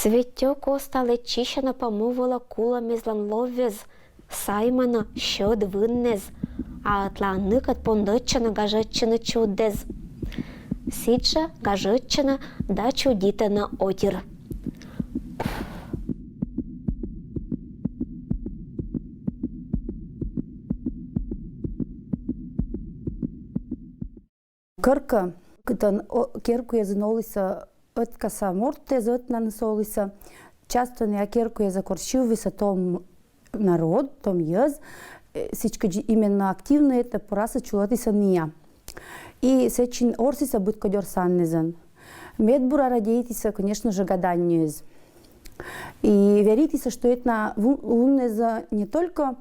Світьоко стали чищено помовила кулами зланловіз, саймана що двиннез, а атланик от пондочина гажетчина чудез. Сідже гажетчина да чудіте на одір. Кърка, като керко е занолиса отка са морте за отна насолиса, часто нея керко е закоршил са том народ, том јъз, всички именно активно ета пораса чулати са ния. И сечин орси са бутко дьор саннезан. Медбура радеити са, конечно же, гаданниез. И верите са, что етна луннеза не только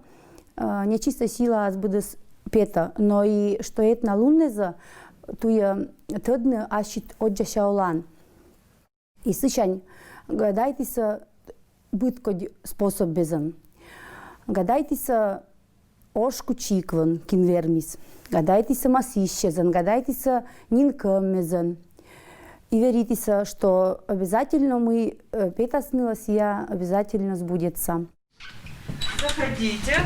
нечиста сила аз бъдес пета, но и что етна луннеза туя тъдна ашит оджа шаолан. И сышань, гадайте са бытко способ безан. Гадайте са ошку чикван кинвермис. Гадайте са масищезан, гадайте са нинкамезан. И верите са, что обязательно мы петасныла сия обязательно сбудется. Заходите,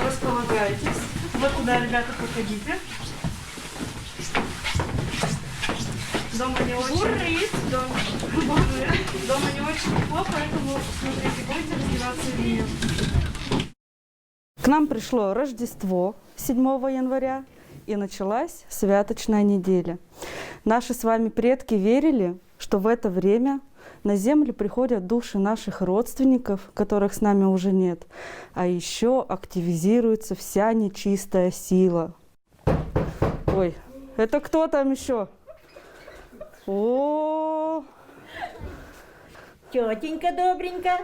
располагайтесь. Вот туда, ребята, проходите. Дома не очень. Дома не очень тепло, поэтому смотрите, будете раздеваться или нет. К нам пришло Рождество 7 января и началась святочная неделя. Наши с вами предки верили, что в это время на землю приходят души наших родственников, которых с нами уже нет, а еще активизируется вся нечистая сила. Ой, это кто там еще? О! Тетенька добренька,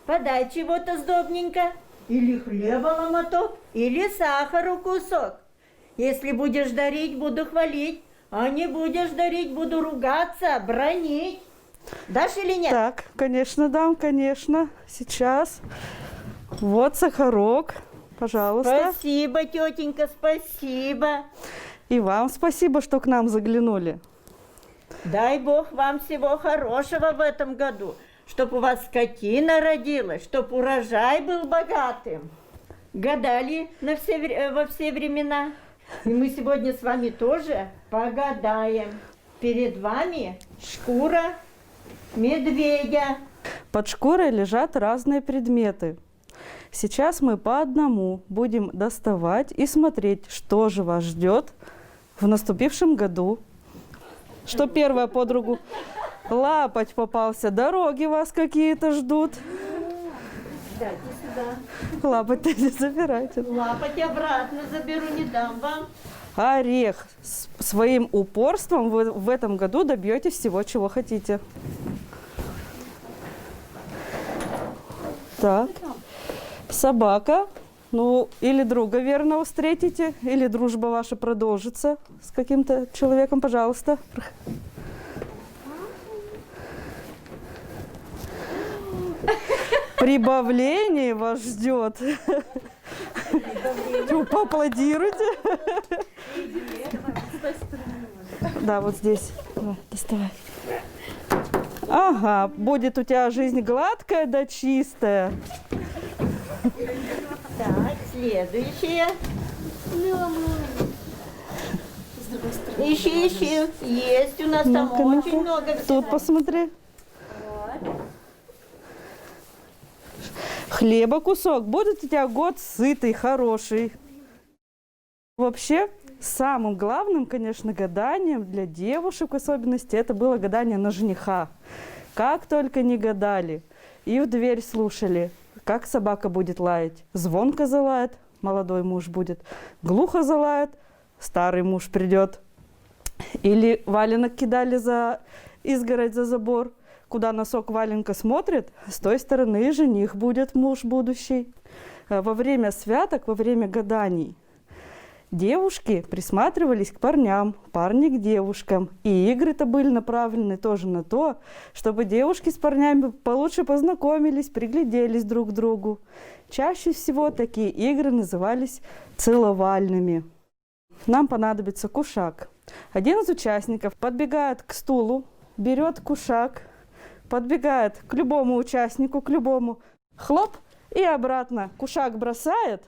подай чего-то сдобненько. Или хлеба ломоток, или сахару кусок. Если будешь дарить, буду хвалить, а не будешь дарить, буду ругаться, бронить. Дашь или нет? Так, конечно, дам, конечно. Сейчас. Вот сахарок, пожалуйста. Спасибо, тетенька, спасибо. И вам спасибо, что к нам заглянули. Дай Бог вам всего хорошего в этом году, чтоб у вас скотина родилась, чтоб урожай был богатым. Гадали во все времена. И мы сегодня с вами тоже погадаем. Перед вами шкура медведя. Под шкурой лежат разные предметы. Сейчас мы по одному будем доставать и смотреть, что же вас ждет в наступившем году. Что первое подругу? Лапоть попался, дороги вас какие-то ждут. Дайте сюда. Лапоть не забирайте. Лапоть обратно заберу, не дам вам. Орех. Своим упорством вы в этом году добьетесь всего, чего хотите. Так. Собака. Ну, или друга верного встретите, или дружба ваша продолжится с каким-то человеком, пожалуйста. Прибавление вас ждет. Поаплодируйте. Да, вот здесь. Давай, доставай. Ага, будет у тебя жизнь гладкая да чистая. Так, следующее. Ищи. Есть у нас там очень много всего. Тут посмотри. Хлеба кусок. Будет у тебя год сытый, хороший. Вообще, самым главным, конечно, гаданием для девушек в особенности, это было гадание на жениха. Как только не гадали. И в дверь слушали, как собака будет лаять. Звонко залает, молодой муж будет. Глухо залает, старый муж придет. Или валенок кидали за изгородь, за забор. Куда носок валенка смотрит, с той стороны жених будет, муж будущий. Во время святок, во время гаданий девушки присматривались к парням, парни к девушкам. И игры-то были направлены тоже на то, чтобы девушки с парнями получше познакомились, пригляделись друг к другу. Чаще всего такие игры назывались целовальными. Нам понадобится кушак. Один из участников подбегает к стулу, берет кушак, подбегает к любому участнику, к любому, хлоп, и обратно. Кушак бросает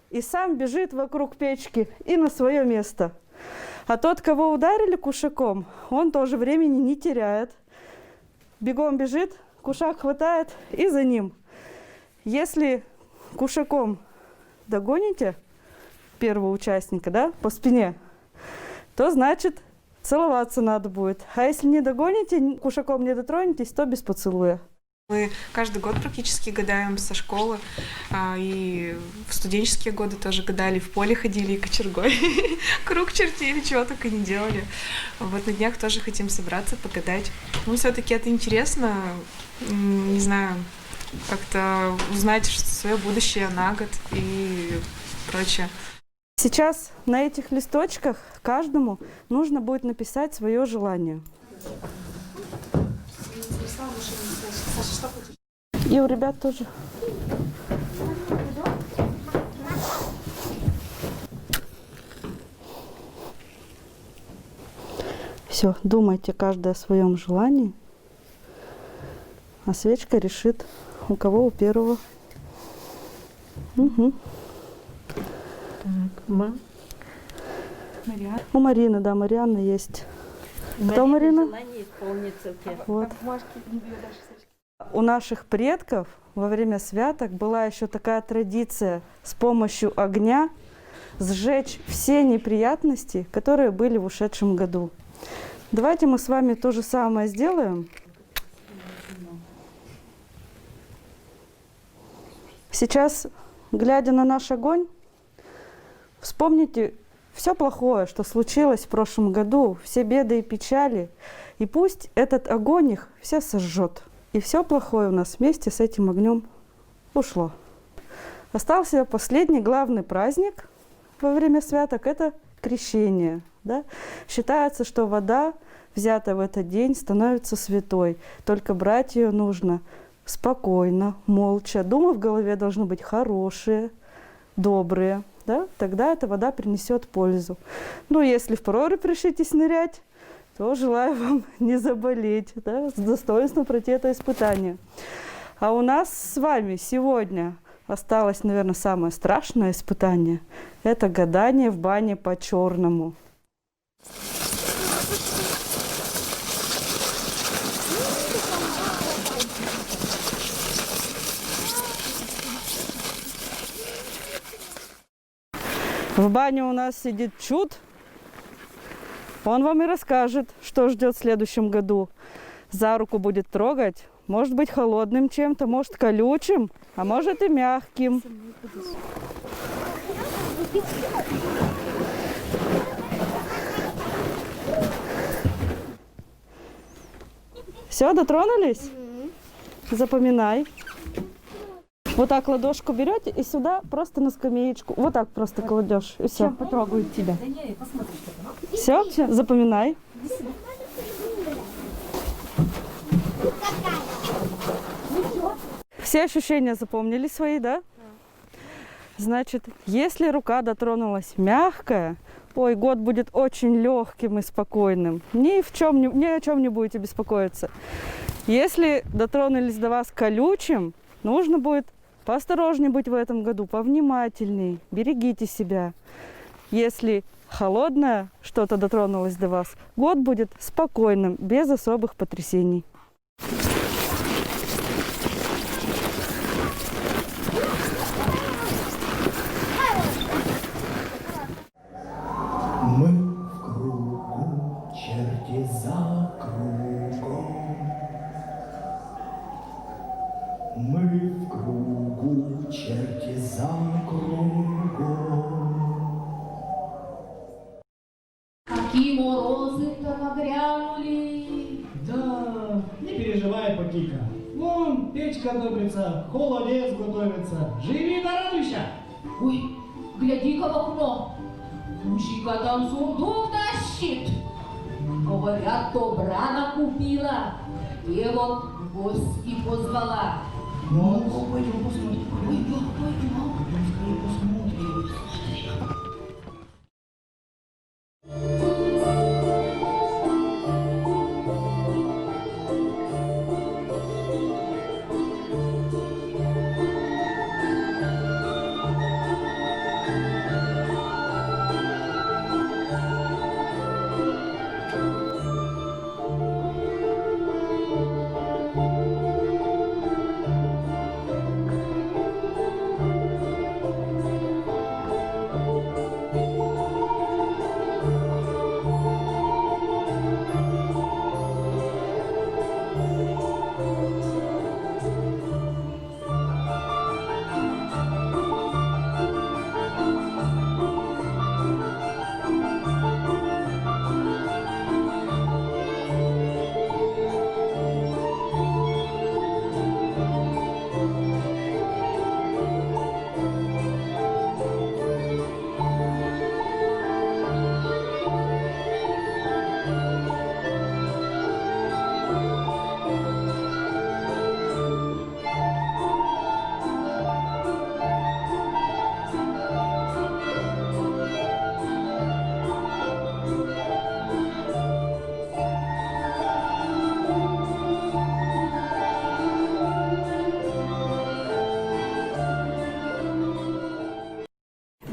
и сам бежит вокруг печки и на свое место. А тот, кого ударили кушаком, он тоже времени не теряет. Бегом бежит, кушак хватает и за ним. Если кушаком догоните первого участника, да, по спине, то значит целоваться надо будет. А если не догоните, кушаком не дотронетесь, то без поцелуя. Мы каждый год практически гадаем со школы, и в студенческие годы тоже гадали, в поле ходили и кочергой, круг чертили, чего только не делали. Вот на днях тоже хотим собраться, погадать. Ну, все-таки это интересно, не знаю, как-то узнать свое будущее на год и прочее. Сейчас на этих листочках каждому нужно будет написать свое желание. И у ребят тоже. Все, думайте каждый о своем желании, а свечка решит, у кого у первого. Угу. Так, У Марины, да, Марианна есть. Кто Марина? Желание исполнится. Вот. У наших предков во время святок была еще такая традиция с помощью огня сжечь все неприятности, которые были в ушедшем году. Давайте мы с вами то же самое сделаем. Сейчас, глядя на наш огонь, вспомните все плохое, что случилось в прошлом году, все беды и печали, и пусть этот огонь их все сожжет. И все плохое у нас вместе с этим огнем ушло. Остался последний главный праздник во время святок – это крещение. Да? Считается, что вода, взятая в этот день, становится святой. Только брать ее нужно спокойно, молча. Думы в голове должны быть хорошие, добрые. Да? Тогда эта вода принесет пользу. Ну, если в прорубь решитесь нырять, то желаю вам не заболеть, да? С достоинством пройти это испытание. А у нас с вами сегодня осталось, наверное, самое страшное испытание. Это гадание в бане по-черному. В бане у нас сидит Чуд. Он вам и расскажет, что ждет в следующем году. За руку будет трогать. Может быть холодным чем-то, может колючим, а может и мягким. Все, дотронулись? Запоминай. Вот так ладошку берете и сюда просто на скамеечку. Вот так просто кладешь. И все. Потрогают тебя. Все, запоминай. Все ощущения запомнили свои, да? Значит, если рука дотронулась мягкая, ой, год будет очень легким и спокойным. Ни о чем не будете беспокоиться. Если дотронулись до вас колючим, нужно будет поосторожнее быть в этом году, повнимательней, берегите себя. Если холодное что-то дотронулось до вас, год будет спокойным, без особых потрясений. Мы в кругу, черти за кругом. Мы в кругу, черти за кругом. Какие морозы-то нагрянули. Да, не переживай, Пакика. Вон, печка добрится, холодец готовится. Живи да радуйся. Ой, гляди-ка в окно. Мужика там сундук тащит. Говорят, добра накупила. Дева в гости позвала. Ну, пойдем посмотрим. Пойдем, пойдем скорее посмотрим.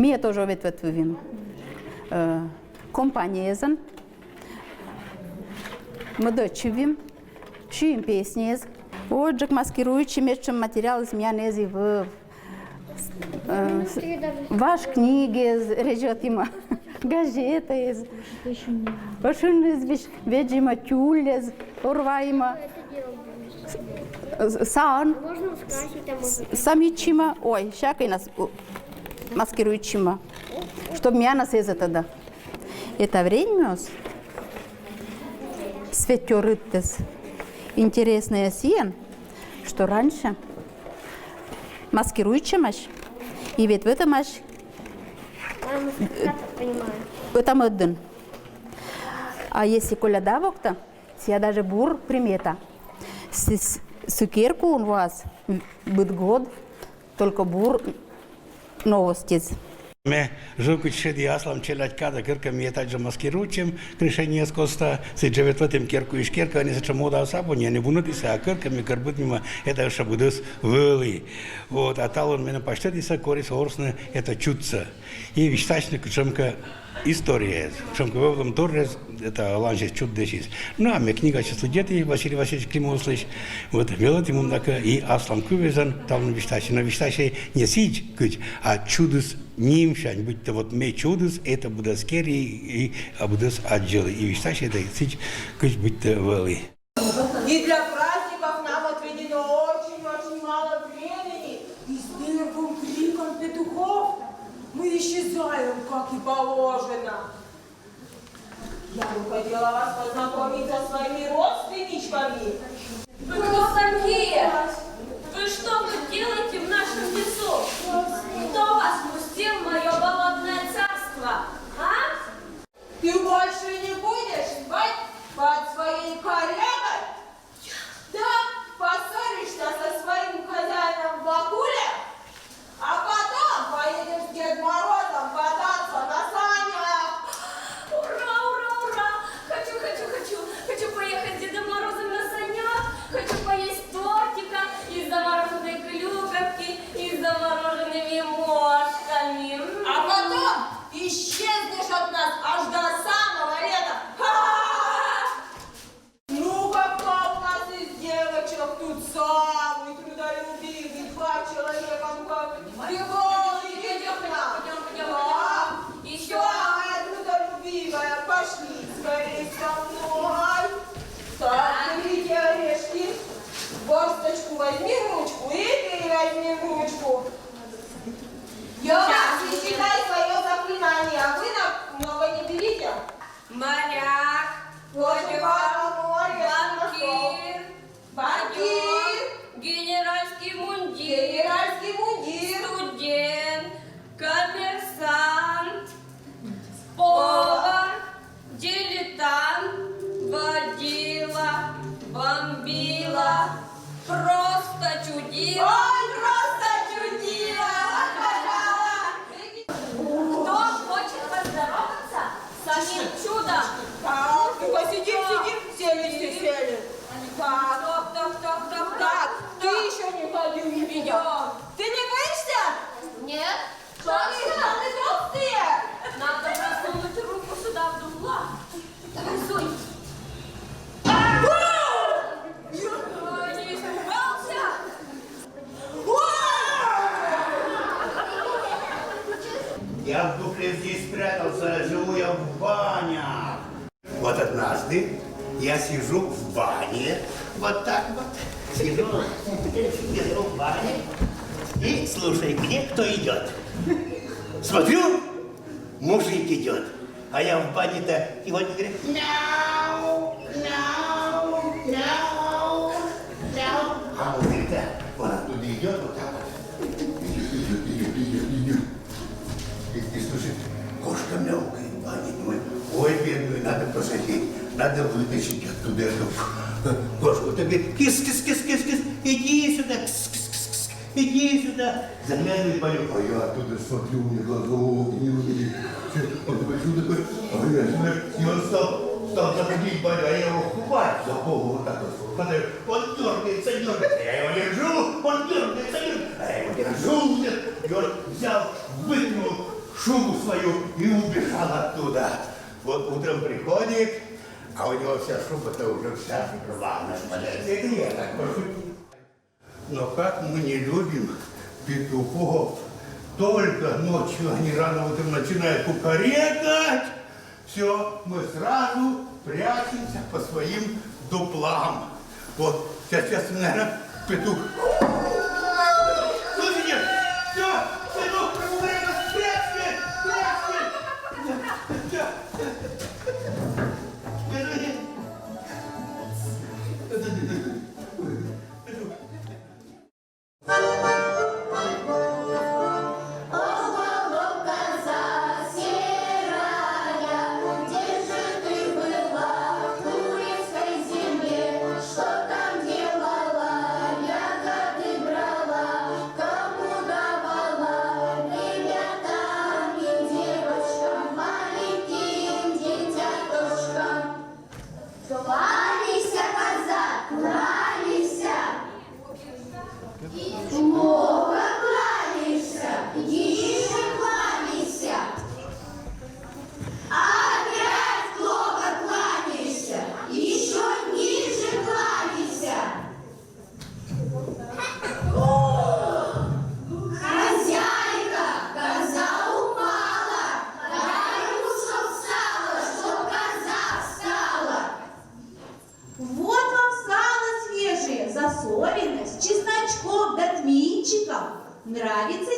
Мie тоже ветвим. Компаниезен. Мы дочевим. Чуем песни. Отже, маскируючи мечем материал из меня нези в ваш книги, режетима, газеты, пошли ведьма тюлез, урваима, сан, самичима, ой, всякой нас маскируючима, чтобы меня нас из тогда. Это время светерытес. Интересное сен, что раньше маскируючимаш, и ведь в этом аж это один. А если коляда вокта, я даже бур примета. Сукерку у вас будет год, только бур новости. Me žukuć šedi aslam čelać kada krka mi je tađa maskirućem, krišenje skosta, se dževetvatim kerku iš kerka, ne se čamoda osabo, ne bunati se, a krka mi karbut mima, это šabudus veli. Вот, а талон меня паштети са корис орсне, это чутца. И виштачне кучемка история. Кучемка выводом торрез, это ланчес чут дешис. Ну, а мне книга число дети, Василий Васильевич Климовслыч, вот, велот ему така и аслам кувезан, талон виштачне. Но виштачне не сидь куть, а чудус нимшань, будь то вот ме чудус, это будет скери, и будут отделы. И виштачне это сидь куть, будь то вели. И для праздников нам отведено очень-очень мало времени. И с первым криком петухов мы исчезаем, как и положено. Я бы хотела вас познакомить со своими родственничками. Вы кто такие? Вы что тут делаете в нашем лесу? Кто вас пустил в мое болотное царство? А? Ты больше не будешь спать под своей корягой? Да, поссоришься со своим хозяином в Бакуле, а потом поедешь с Дедом Морозом кататься на санях. Ура, ура, ура! Хочу поехать с Дедом Морозом на санях, хочу поесть тортика из замороженной клюковки и с замороженными мошками. А потом исчезнешь от нас аж до самого лета. Ну, какая у нас из девочек тут самый трудолюбивый, 2 человека, ну-ка, бегом, идите к нам. Пойдем. Еще. Самая трудолюбивая, пошли скорее со мной. Так, берите орешки, горсточку возьми ручку и ты возьми ручку. Сейчас и читай свое заклинание, а вы много не берите. Моряк. Банкир. Банкир. Генеральский мундир. Генеральский мундир. Студент. Коммерсант. Повар. Дилетант. Водила. Бомбила. Просто чудила. Ой, просто чудила! Кто хочет поздороваться с самим чудом? Так, ну-ка, сидим, сели, все сели. Так, так, ты еще не ходил, не видел. Ты не боишься? Нет. Ты толстые. Надо просунуть руку сюда в дугла. Давай, сунь. Ой, не испугался? Я в дупле здесь спрятался, живу я в банях. Вот однажды я сижу в бане, вот так вот, сижу в бане и слушай, где кто идет. Смотрю, мужик идет, а я в бане-то, и вот говорит, мяу, мяу, мяу, мяу. А мужик-то, он оттуда идет вот так вот. Идет. И слушай, кошка мяукает в бане, думает, ой, бедную, надо посадить, надо вытащить оттуда эту кошку. Ты говорит, кис-кис-кис-кис-кис, иди сюда, кис-кис-кис-кис, иди сюда. Заглядывает в баню, а я оттуда смотрю, у меня глаза огненные. Он такой, и он стал заходить в баню, а я его хватаю за голову вот так вот. Хватаю, он дергается, я его держу, он дергается, а я его держу, и он взял, выкинул шубу свою и убежал оттуда. Вот утром приходит, а у него вся шуба-то уже вся рваная. Это я так пошутил. Но как мы не любим петухов. Только ночью они рано утром начинают кукарекать. Все, мы сразу прячемся по своим дуплам. Вот, сейчас, наверное, петух. Слушайте, все, петух, прячьте, Кланяйся, коза, кланяйся. Много кланяешься, ниже кланяйся. Опять плохо кланяешься, еще ниже кланяйся. Хозяйка, коза упала, дай кусок сала, чтоб коза встала. Вот вам сало свежее, засоленное, с чесночком да тминчиком. Нравится